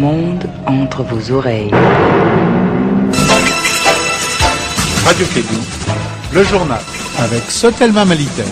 monde entre vos oreilles. Radio Kédou, le journal avec Sotelma Malitaire.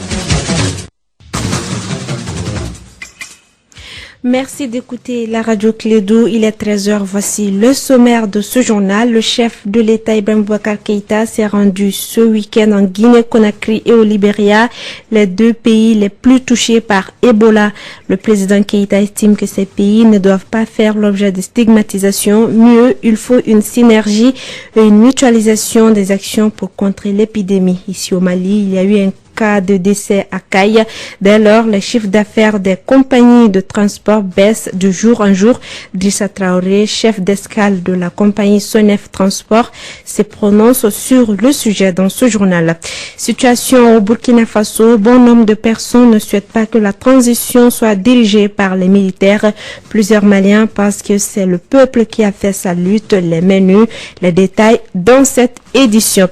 Merci d'écouter la radio Kédou. Il est 13h. Voici le sommaire de ce journal. Le chef de l'État Ibrahim Boubacar Keïta s'est rendu ce week-end en Guinée-Conakry et au Libéria, les deux pays les plus touchés par Ebola. Le président Keïta estime que ces pays ne doivent pas faire l'objet de stigmatisation. Mieux, il faut une synergie et une mutualisation des actions pour contrer l'épidémie. Ici au Mali, il y a eu un cas de décès à Caille. Dès lors, les chiffres d'affaires des compagnies de transport baissent de jour en jour. Drissa Traoré, chef d'escale de la compagnie Sonef Transport, se prononce sur le sujet dans ce journal. Situation au Burkina Faso. Bon nombre de personnes ne souhaitent pas que la transition soit dirigée par les militaires. Plusieurs Maliens pensent que c'est le peuple qui a fait sa lutte. Les menus, les détails dans cette édition.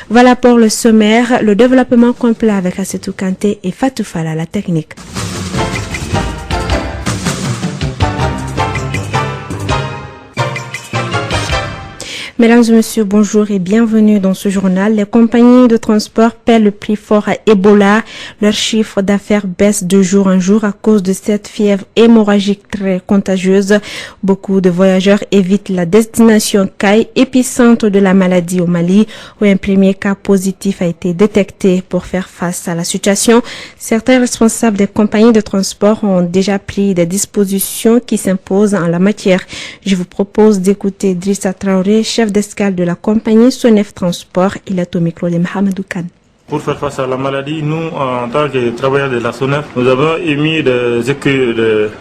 Voilà pour le sommaire. Le développement complet avec Assetou Kanté et Fatou Fala, la technique. Mesdames et messieurs, bonjour et bienvenue dans ce journal. Les compagnies de transport paient le prix fort à Ebola. Leur chiffre d'affaires baisse de jour en jour à cause de cette fièvre hémorragique très contagieuse. Beaucoup de voyageurs évitent la destination Caille, épicentre de la maladie au Mali, où un premier cas positif a été détecté. Pour faire face à la situation, certains responsables des compagnies de transport ont déjà pris des dispositions qui s'imposent en la matière. Je vous propose d'écouter Drissa Traoré, chef d'escale de la compagnie Sonef Transport. Il est au micro de Mohamedou Kane. Pour faire face à la maladie, nous, en tant que travailleurs de la SONEF, nous avons émis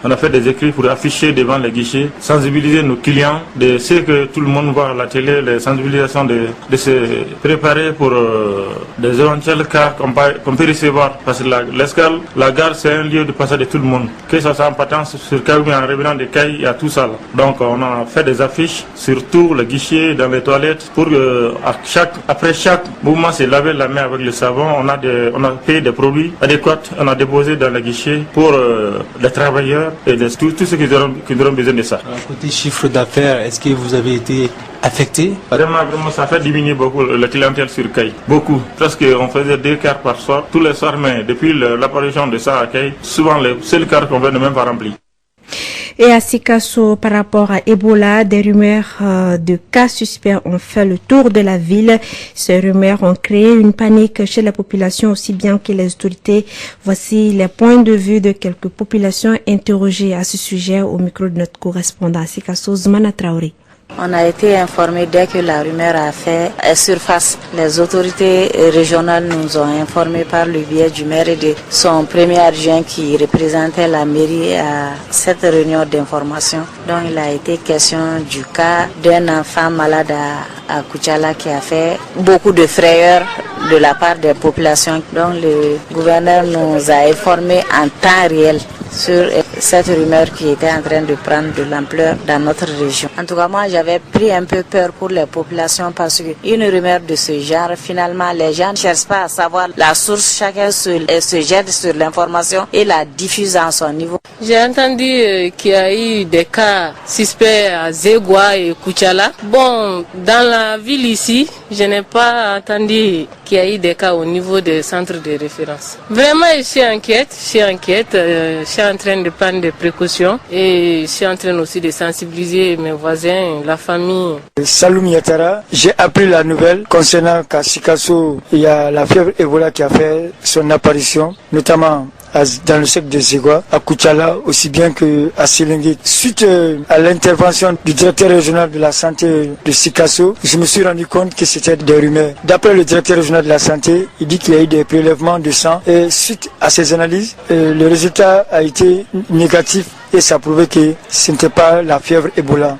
on a fait des écrits pour afficher devant les guichets, sensibiliser nos clients de ce que tout le monde voit à la télé, les sensibilisations de se préparer pour des éventuels cas qu'on peut recevoir. Parce que l'escale, la gare, c'est un lieu de passage de tout le monde. Que ce soit en partant sur Caille ou en revenant de Caille, il y a tout ça là. Donc on a fait des affiches sur tous les guichets, dans les toilettes, pour que après chaque mouvement, se laver la main avec le savon. On a payé des produits adéquats, on a déposé dans les guichets pour les travailleurs et tous ceux qui auront besoin de ça. Côté chiffre d'affaires, est-ce que vous avez été affecté? Vraiment, ça fait diminuer beaucoup la clientèle sur Caille. Beaucoup. Presque on faisait 2 cars par soir, tous les soirs, mais depuis l'apparition de ça à Caille, souvent les seuls cars qu'on veut ne même pas remplis. Et à Sikasso, par rapport à Ebola, des rumeurs de cas suspects ont fait le tour de la ville. Ces rumeurs ont créé une panique chez la population aussi bien que les autorités. Voici les points de vue de quelques populations interrogées à ce sujet au micro de notre correspondant à Sikasso, Zmana Traoré. On a été informé dès que la rumeur a fait surface. Les autorités régionales nous ont informés par le biais du maire et de son premier adjoint qui représentait la mairie à cette réunion d'information. Donc il a été question du cas d'un enfant malade à Koutiala qui a fait beaucoup de frayeur de la part des populations. Donc le gouverneur nous a informés en temps réel sur cette rumeur qui était en train de prendre de l'ampleur dans notre région. En tout cas, moi, j'avais pris un peu peur pour les populations parce qu'une rumeur de ce genre, finalement, les gens ne cherchent pas à savoir la source. Chacun se jette sur l'information et la diffuse à son niveau. J'ai entendu qu'il y a eu des cas suspects à Zégoua et Koutiala. Bon, dans la ville ici, je n'ai pas entendu qu'il y a eu des cas au niveau des centres de référence. Vraiment, je suis inquiète, je suis en train de prendre des précautions et je suis en train aussi de sensibiliser mes voisins, la famille. Saloum Yatara, j'ai appris la nouvelle concernant qu'à Sikasso, il y a la fièvre Ebola qui a fait son apparition, notamment dans le secteur de Zégoua, à Koutiala, aussi bien qu'à Sélingué. Suite à l'intervention du directeur régional de la santé de Sikasso, je me suis rendu compte que c'était des rumeurs. D'après le directeur régional de la santé, il dit qu'il y a eu des prélèvements de sang et suite à ces analyses, le résultat a été négatif et ça prouvait que ce n'était pas la fièvre Ebola.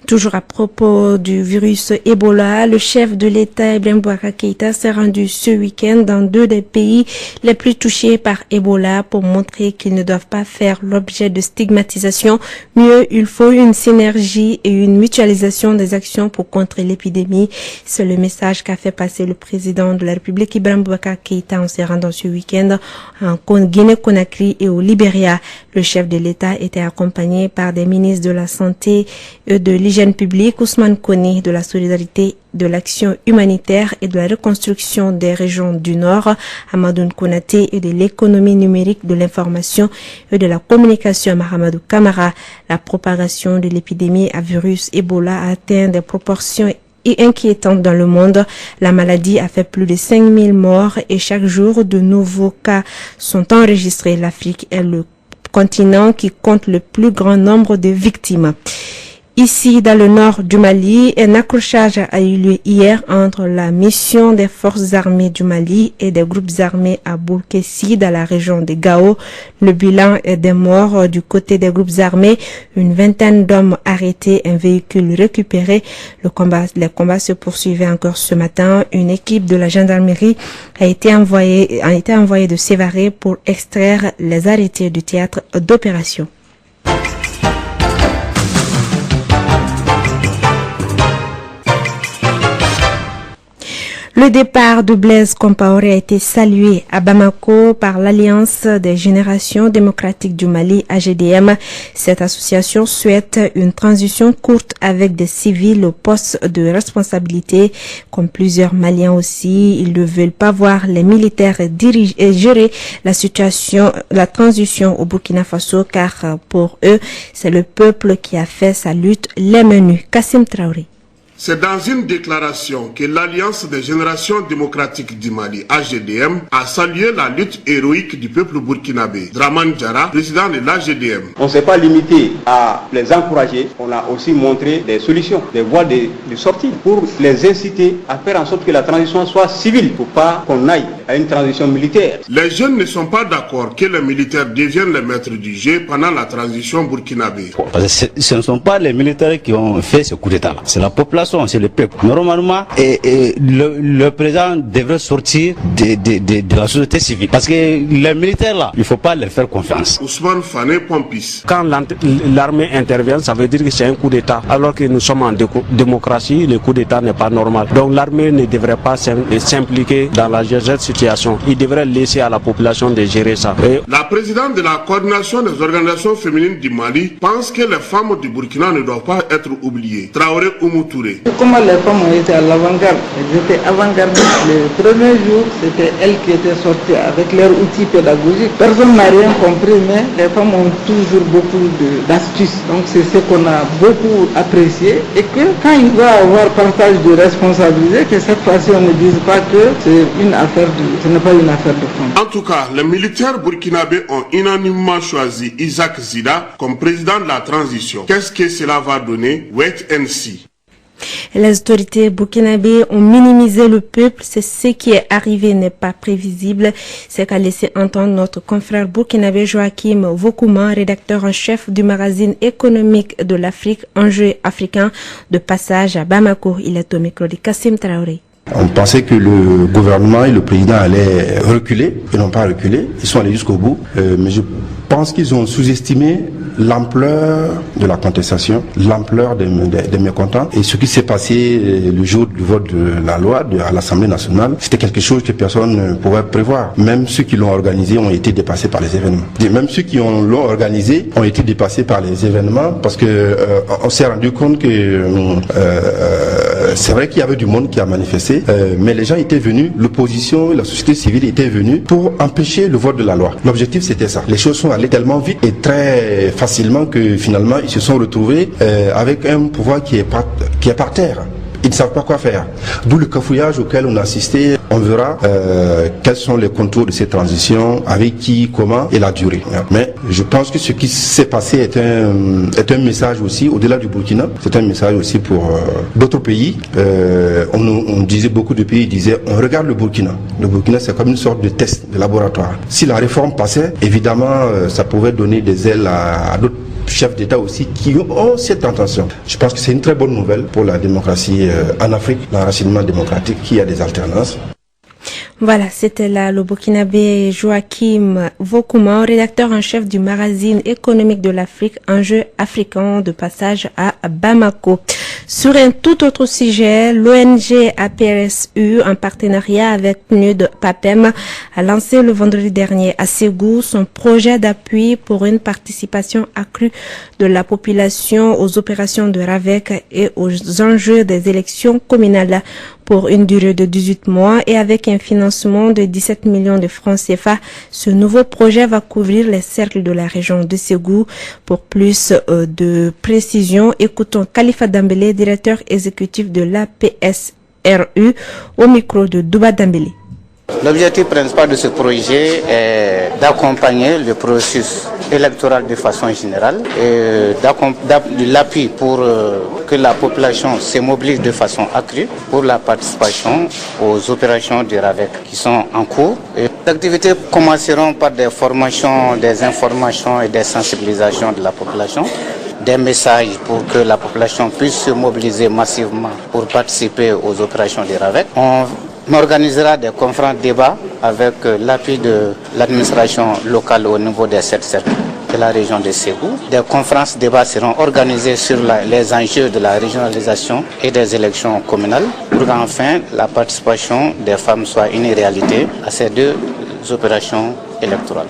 Toujours à propos du virus Ebola, le chef de l'État Ibrahim Boubacar Keïta s'est rendu ce week-end dans 2 des pays les plus touchés par Ebola pour montrer qu'ils ne doivent pas faire l'objet de stigmatisation. Mieux, il faut une synergie et une mutualisation des actions pour contrer l'épidémie. C'est le message qu'a fait passer le président de la République Ibrahim Boubacar Keïta en se rendant ce week-end en Guinée-Conakry et au Libéria. Le chef de l'État était accompagné par des ministres de la Santé et de l'Hygiène publique, Ousmane Kone de la Solidarité, de l'Action humanitaire et de la reconstruction des régions du Nord, Amadou Konaté et de l'économie numérique, de l'information et de la communication, Mahamadou Kamara. La propagation de l'épidémie à virus Ebola a atteint des proportions inquiétantes dans le monde. La maladie a fait plus de 5000 morts et chaque jour de nouveaux cas sont enregistrés. L'Afrique est le continent qui compte le plus grand nombre de victimes. Ici, dans le nord du Mali, un accrochage a eu lieu hier entre la mission des forces armées du Mali et des groupes armés à Boulkessi, dans la région de Gao. Le bilan est des morts du côté des groupes armés, une vingtaine d'hommes arrêtés, un véhicule récupéré. Les combats se poursuivaient encore ce matin. Une équipe de la gendarmerie a été envoyée de Sévaré pour extraire les arrêtés du théâtre d'opération. Le départ de Blaise Compaoré a été salué à Bamako par l'Alliance des générations démocratiques du Mali, AGDM. Cette association souhaite une transition courte avec des civils au poste de responsabilité. Comme plusieurs Maliens aussi, ils ne veulent pas voir les militaires gérer la transition au Burkina Faso, car pour eux, c'est le peuple qui a fait sa lutte les menus. Kassim Traoré. C'est dans une déclaration que l'Alliance des générations démocratiques du Mali, AGDM, a salué la lutte héroïque du peuple burkinabé. Dramane Diarra, président de l'AGDM. On ne s'est pas limité à les encourager, on a aussi montré des solutions, des voies de sortie pour les inciter à faire en sorte que la transition soit civile, pour pas qu'on aille à une transition militaire. Les jeunes ne sont pas d'accord que les militaires deviennent les maîtres du jeu pendant la transition burkinabé. Ce ne sont pas les militaires qui ont fait ce coup d'État-là, c'est la population. C'est le peuple. Normalement, le président devrait sortir de la société civile. Parce que les militaires là, il ne faut pas leur faire confiance. Ousmane Fane Pompis. Quand l'armée intervient, ça veut dire que c'est un coup d'État. Alors que nous sommes en démocratie, le coup d'État n'est pas normal. Donc l'armée ne devrait pas s'impliquer dans cette situation. Il devrait laisser à la population de gérer ça. La présidente de la coordination des organisations féminines du Mali pense que les femmes du Burkina ne doivent pas être oubliées. Traoré Oumou Touré. Comment les femmes ont été à l'avant-garde. Elles étaient avant-gardistes. Le premier jour, c'était elles qui étaient sorties avec leurs outils pédagogiques. Personne n'a rien compris, mais les femmes ont toujours beaucoup d'astuces. Donc c'est ce qu'on a beaucoup apprécié. Et que quand il va y avoir partage de responsabilité, que cette fois-ci on ne dise pas que c'est une affaire ce n'est pas une affaire de femmes. En tout cas, les militaires burkinabés ont unanimement choisi Isaac Zida comme président de la transition. Qu'est-ce que cela va donner? Wait and see. Les autorités burkinabées ont minimisé le peuple. C'est ce qui est arrivé n'est pas prévisible. C'est qu'a laissé entendre notre confrère burkinabé Joachim Vokouman, rédacteur en chef du magazine économique de l'Afrique, Enjeux africains, de passage à Bamako. Il est au micro de Kassim Traoré. On pensait que le gouvernement et le président allaient reculer. Ils n'ont pas reculé. Ils sont allés jusqu'au bout. Mais je pense qu'ils ont sous-estimé l'ampleur de la contestation, l'ampleur des mécontents. Et ce qui s'est passé le jour du vote de la loi à l'Assemblée nationale, c'était quelque chose que personne ne pouvait prévoir. Même ceux qui l'ont organisé ont été dépassés par les événements. Et même ceux qui l'ont organisé ont été dépassés par les événements parce que on s'est rendu compte que c'est vrai qu'il y avait du monde qui a manifesté, mais les gens étaient venus, l'opposition et la société civile étaient venus pour empêcher le vote de la loi. L'objectif c'était ça. Les choses sont allées tellement vite et très facilement que finalement ils se sont retrouvés avec un pouvoir qui est par terre. Ils ne savent pas quoi faire. D'où le cafouillage auquel on a assisté. On verra quels sont les contours de cette transition, avec qui, comment et la durée. Mais je pense que ce qui s'est passé est un message aussi, au-delà du Burkina, c'est un message aussi pour d'autres pays. On disait, beaucoup de pays disaient, on regarde le Burkina. Le Burkina, c'est comme une sorte de test de laboratoire. Si la réforme passait, évidemment, ça pouvait donner des ailes à d'autres chefs d'État aussi qui ont cette intention. Je pense que c'est une très bonne nouvelle pour la démocratie en Afrique, l'enracinement démocratique, qui a des alternances. Voilà, c'était là le Burkinabé Joachim Vokuma, rédacteur en chef du magazine économique de l'Afrique, Enjeux africains, de passage à Bamako. Sur un tout autre sujet, l'ONG APRSU, en partenariat avec PNUD PAPEM, a lancé le vendredi dernier à Ségou son projet d'appui pour une participation accrue de la population aux opérations de RAVEC et aux enjeux des élections communales pour une durée de 18 mois et avec un financement de 17 millions de francs CFA. Ce nouveau projet va couvrir les cercles de la région de Ségou. Pour plus de précision, écoutons Khalifa Dambélé, directeur exécutif de l'APSRU, au micro de Douba Dambélé. L'objectif principal de ce projet est d'accompagner le processus électoral de façon générale et de l'appui pour que la population se mobilise de façon accrue pour la participation aux opérations du RAVEC qui sont en cours. Et les activités commenceront par des formations, des informations et des sensibilisations de la population, des messages pour que la population puisse se mobiliser massivement pour participer aux opérations du RAVEC. On organisera des conférences débats avec l'appui de l'administration locale au niveau des 7 cercles de la région de Ségou. Des conférences débats seront organisées sur les enjeux de la régionalisation et des élections communales pour qu'enfin la participation des femmes soit une réalité à ces 2 opérations électorales.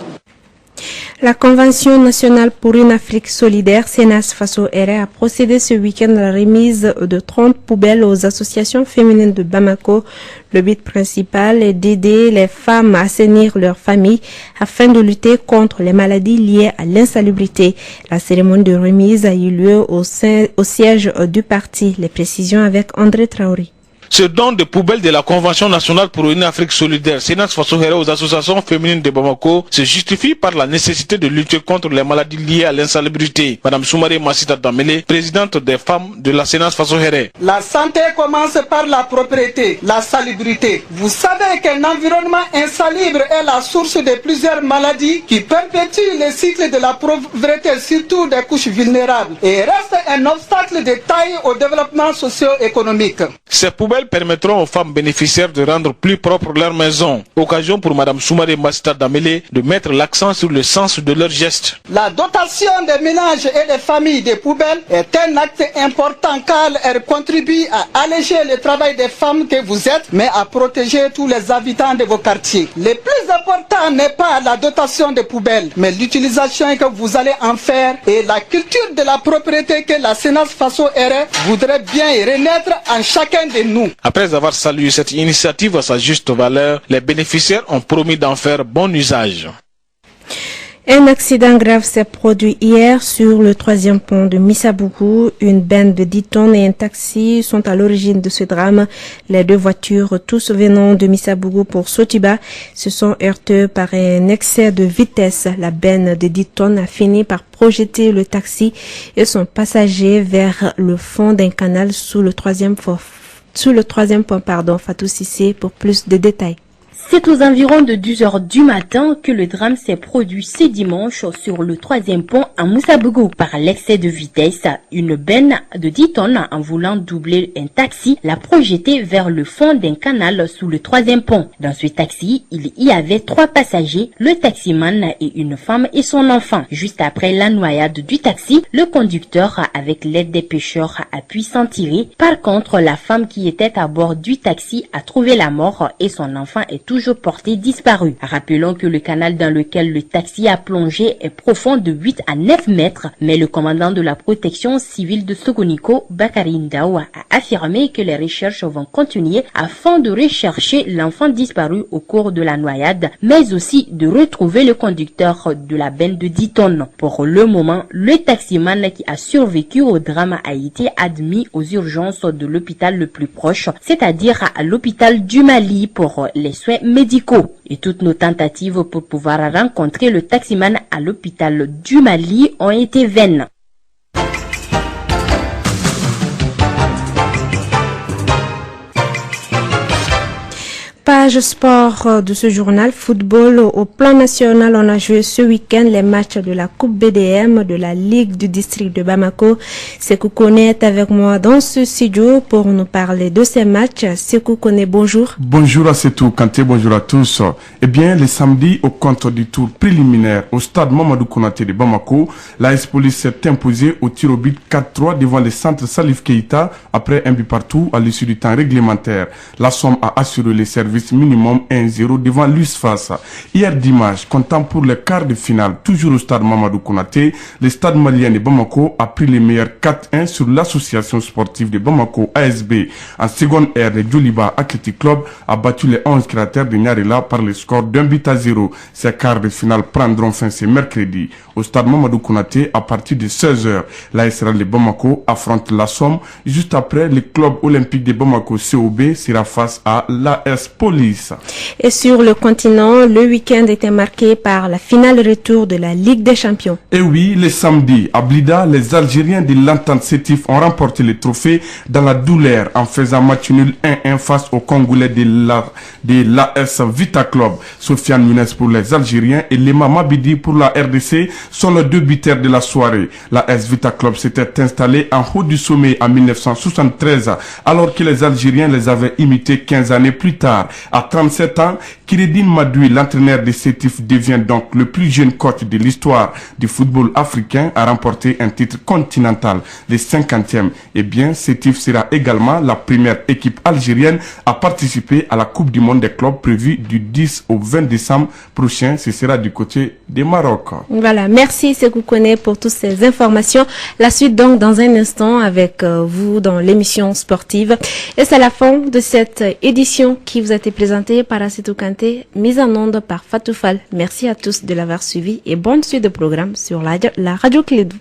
La Convention nationale pour une Afrique solidaire, CNAS Faso RE, a procédé ce week-end à la remise de 30 poubelles aux associations féminines de Bamako. Le but principal est d'aider les femmes à assainir leur famille afin de lutter contre les maladies liées à l'insalubrité. La cérémonie de remise a eu lieu au siège du parti. Les précisions avec André Traoré. Ce don de poubelles de la Convention nationale pour une Afrique solidaire, CNAS Faso RE, aux associations féminines de Bamako se justifie par la nécessité de lutter contre les maladies liées à l'insalubrité. Madame Soumaré Massita Damele, présidente des femmes de la CNAS Faso RE. La santé commence par la propriété, la salubrité. Vous savez qu'un environnement insalubre est la source de plusieurs maladies qui perpétuent le cycle de la pauvreté, surtout des couches vulnérables, et reste un obstacle de taille au développement socio-économique. Ces poubelles permettront aux femmes bénéficiaires de rendre plus propre leur maison. Occasion pour Madame Soumaré Massita Damele de mettre l'accent sur le sens de leurs gestes. La dotation des ménages et des familles des poubelles est un acte important car elle contribue à alléger le travail des femmes que vous êtes, mais à protéger tous les habitants de vos quartiers. Le plus important n'est pas la dotation des poubelles, mais l'utilisation que vous allez en faire et la culture de la propriété que la CNAS Faso RE voudrait bien renaître en chacun de nous. Après avoir salué cette initiative à sa juste valeur, les bénéficiaires ont promis d'en faire bon usage. Un accident grave s'est produit hier sur le 3e pont de Missabougou. Une benne de 10 tonnes et un taxi sont à l'origine de ce drame. Les 2 voitures, tous venant de Missabougou pour Sotiba, se sont heurtées par un excès de vitesse. La benne de 10 tonnes a fini par projeter le taxi et son passager vers le fond d'un canal sous le 3e pont, Fatou Sissé pour plus de détails. C'est aux environs de 10h du matin que le drame s'est produit ce dimanche sur le 3e pont à Moussabougou. Par l'excès de vitesse, une benne de 10 tonnes en voulant doubler un taxi l'a projeté vers le fond d'un canal sous le 3e pont. Dans ce taxi, il y avait 3 passagers, le taximan et une femme et son enfant. Juste après la noyade du taxi, le conducteur, avec l'aide des pêcheurs, a pu s'en tirer. Par contre, la femme qui était à bord du taxi a trouvé la mort et son enfant est toujours porté disparu. Rappelons que le canal dans lequel le taxi a plongé est profond de 8 à 9 mètres, mais le commandant de la protection civile de Sogoniko, Bakari Ndao, a affirmé que les recherches vont continuer afin de rechercher l'enfant disparu au cours de la noyade, mais aussi de retrouver le conducteur de la benne de 10 tonnes. Pour le moment, le taximan qui a survécu au drame a été admis aux urgences de l'hôpital le plus proche, c'est-à-dire à l'hôpital du Mali pour les soins médicaux. Et toutes nos tentatives pour pouvoir rencontrer le taximan à l'hôpital du Mali ont été vaines. Page page sport de ce journal football, au plan national, on a joué ce week-end les matchs de la Coupe BDM de la Ligue du district de Bamako. Sekou Kone est avec moi dans ce studio pour nous parler de ces matchs. Sekou Kone, bonjour. Bonjour à Sekou Kanté, bonjour à tous. Eh bien, le samedi, au compte du tour préliminaire au stade Mamadou Konaté de Bamako, l'AS Police s'est imposée au tir au but 4-3 devant le centre Salif Keita après un but partout à l'issue du temps réglementaire. La Somme a assuré les services minimum 1-0 devant l'USFAS. Hier dimanche, comptant pour le quart de finale, toujours au stade Mamadou Konaté, le stade malien de Bamako a pris les meilleurs 4-1 sur l'association sportive de Bamako ASB. En seconde ère, le Djoliba Athletic Club a battu les 11 créateurs de Nyarela par le score d'1-0. Ces quarts de finale prendront fin ce mercredi. Au stade Mamadou Konaté, à partir de 16h, l'AS Real de Bamako affronte la Somme. Juste après, le club olympique de Bamako COB sera face à l'AS Police. Et sur le continent, le week-end était marqué par la finale retour de la Ligue des Champions. Et oui, le samedi, à Blida, les Algériens de l'Entente Sétif ont remporté le trophée dans la douleur en faisant match nul 1-1 face aux Congolais de l'AS Vita Club. Sofiane Younes pour les Algériens et Lema Mabidi pour la RDC sont les deux buteurs de la soirée. L'AS Vita Club s'était installé en haut du sommet en 1973 alors que les Algériens les avaient imités 15 années plus tard. À 37 ans, Kiredine Madoui, l'entraîneur de Sétif, devient donc le plus jeune coach de l'histoire du football africain à remporter un titre continental, le 50e. Eh bien, Sétif sera également la première équipe algérienne à participer à la Coupe du Monde des clubs prévue du 10 au 20 décembre prochain. Ce sera du côté du Maroc. Voilà, merci Sekou Kone pour toutes ces informations. La suite donc dans un instant avec vous dans l'émission sportive. Et c'est la fin de cette édition qui vous a été présentée par Assetou Kanté, mise en onde par Fatou Fall. Merci à tous de l'avoir suivi et bonne suite de programme sur la radio Clédou.